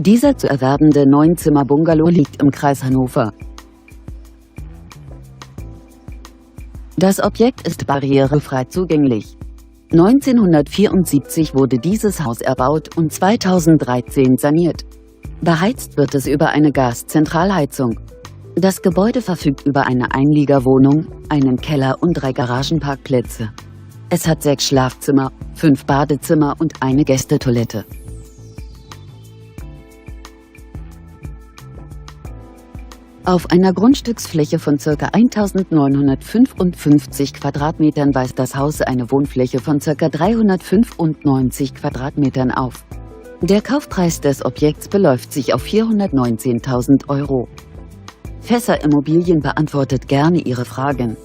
Dieser zu erwerbende 9-Zimmer-Bungalow liegt im Kreis Hannover. Das Objekt ist barrierefrei zugänglich. 1974 wurde dieses Haus erbaut und 2013 saniert. Beheizt wird es über eine Gaszentralheizung. Das Gebäude verfügt über eine Einliegerwohnung, einen Keller und 3 Garagenparkplätze. Es hat 6 Schlafzimmer, 5 Badezimmer und eine Gästetoilette. Auf einer Grundstücksfläche von ca. 1955 Quadratmetern weist das Haus eine Wohnfläche von ca. 395 Quadratmetern auf. Der Kaufpreis des Objekts beläuft sich auf 419.000 €. Fässer Immobilien beantwortet gerne Ihre Fragen.